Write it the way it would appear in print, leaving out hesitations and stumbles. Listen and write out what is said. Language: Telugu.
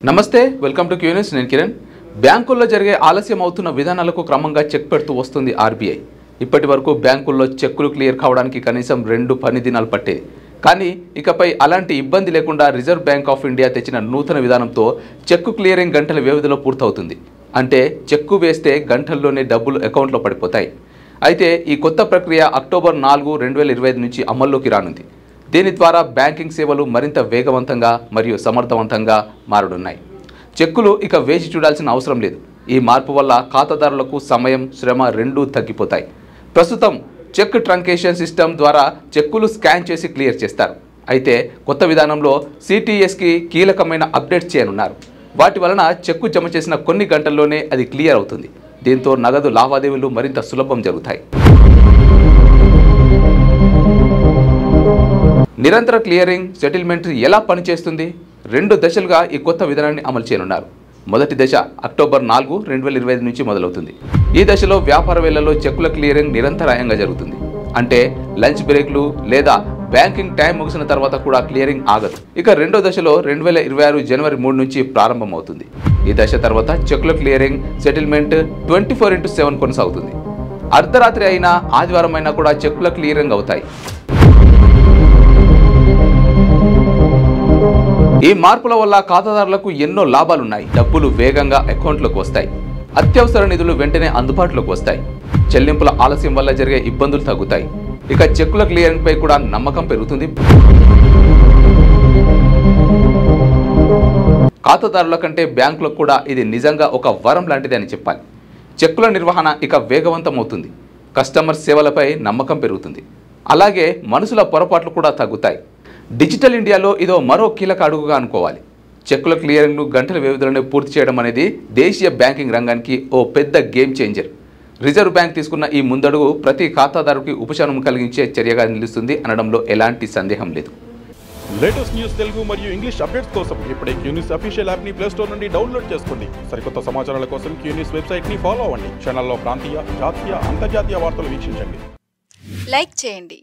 నమస్తే వెల్కమ్ టు క్యూన్యూస్ నేను కిరణ్ బ్యాంకుల్లో జరిగే ఆలస్యం అవుతున్న విధానాలకు క్రమంగా చెక్ పెడుతూ వస్తుంది ఆర్బీఐ ఇప్పటివరకు బ్యాంకుల్లో చెక్కులు క్లియర్ కావడానికి కనీసం 2 పని దినాలు పట్టేది కానీ ఇకపై అలాంటి ఇబ్బంది లేకుండా రిజర్వ్ బ్యాంక్ ఆఫ్ ఇండియా తెచ్చిన నూతన విధానంతో చెక్కు క్లియరింగ్ గంటల వ్యవధిలో పూర్తవుతుంది అంటే చెక్కు వేస్తే గంటల్లోనే డబ్బులు అకౌంట్లో పడిపోతాయి అయితే ఈ కొత్త ప్రక్రియ అక్టోబర్ 4, 2025 నుంచి అమల్లోకి రానుంది దీని ద్వారా బ్యాంకింగ్ సేవలు మరింత వేగవంతంగా మరియు సమర్థవంతంగా మారనున్నాయి చెక్కులు ఇక వేచి చూడాల్సిన అవసరం లేదు ఈ మార్పు వల్ల ఖాతాదారులకు సమయం శ్రమ రెండూ తగ్గిపోతాయి ప్రస్తుతం చెక్ ట్రంకేషన్ సిస్టమ్ ద్వారా చెక్కులు స్కాన్ చేసి క్లియర్ చేస్తారు అయితే కొత్త విధానంలో సిటిఎస్కి కీలకమైన అప్డేట్స్ చేయనున్నారు వాటి వలన చెక్కు జమ చేసిన కొన్ని గంటల్లోనే అది క్లియర్ అవుతుంది దీంతో నగదు లావాదేవీలు మరింత సులభం జరుగుతాయి నిరంతర క్లియరింగ్ సెటిల్మెంట్ ఎలా పనిచేస్తుంది 2 దశలుగా ఈ కొత్త విధానాన్ని అమలు చేయనున్నారు మొదటి దశ అక్టోబర్ 4, 2025 నుంచి మొదలవుతుంది ఈ దశలో వ్యాపార వేళల్లో చెక్కుల క్లియరింగ్ నిరంతరాయంగా జరుగుతుంది అంటే లంచ్ బ్రేక్లు లేదా బ్యాంకింగ్ టైం ముగిసిన తర్వాత కూడా క్లియరింగ్ ఆగదు ఇక రెండో దశలో 2026 జనవరి 3 నుంచి ప్రారంభమవుతుంది ఈ దశ తర్వాత చెక్కుల క్లియరింగ్ సెటిల్మెంట్ 24/7 కొనసాగుతుంది అర్ధరాత్రి అయినా ఆదివారం అయినా కూడా చెక్కుల క్లియరింగ్ అవుతాయి ఈ మార్పుల వల్ల ఖాతాదారులకు ఎన్నో లాభాలున్నాయి డబ్బులు వేగంగా అకౌంట్లోకి వస్తాయి అత్యవసర నిధులు వెంటనే అందుబాటులోకి వస్తాయి చెల్లింపుల ఆలస్యం వల్ల జరిగే ఇబ్బందులు తగ్గుతాయి ఇక చెక్కుల క్లియరింగ్ పై కూడా నమ్మకం పెరుగుతుంది ఖాతాదారుల కంటే బ్యాంకులకు కూడా ఇది నిజంగా ఒక వరం లాంటిది అని చెప్పాలి చెక్కుల నిర్వహణ ఇక వేగవంతం అవుతుంది కస్టమర్ సేవలపై నమ్మకం పెరుగుతుంది అలాగే మనుషుల పొరపాట్లు కూడా తగ్గుతాయి డిజిటల్ ఇండియాలో ఇదో మరో కీలక అడుగుగా అనుకోవాలి చెక్కుల క్లియరింగ్ను గంటల వ్యవధిలోనే పూర్తి చేయడం అనేది దేశీయ బ్యాంకింగ్ రంగానికి ఓ పెద్ద గేమ్ చేంజర్ రిజర్వ్ బ్యాంక్ తీసుకున్న ఈ ముందడుగు ప్రతి ఖాతాదారుకి ఉపశమనం కలిగించే చర్యగా నిలుస్తుంది అనడంలో ఎలాంటి సందేహం లేదు లేటెస్ట్ న్యూస్ తెలుగు మరియు ఇంగ్లీష్ అప్డేట్స్ కోసం ఇప్పుడే క్యూన్యూస్ అఫీషియల్ యాప్ ని ప్లే స్టోర్ నుండి డౌన్లోడ్ చేసుకోండి సరికొత్త సమాచారాల కోసం క్యూన్యూస్ వెబ్సైట్ ని ఫాలో అవ్వండి ఛానల్లో ప్రాంతీయ జాతీయ అంతర్జాతీయ వార్తలు వీక్షించండి లైక్ చేయండి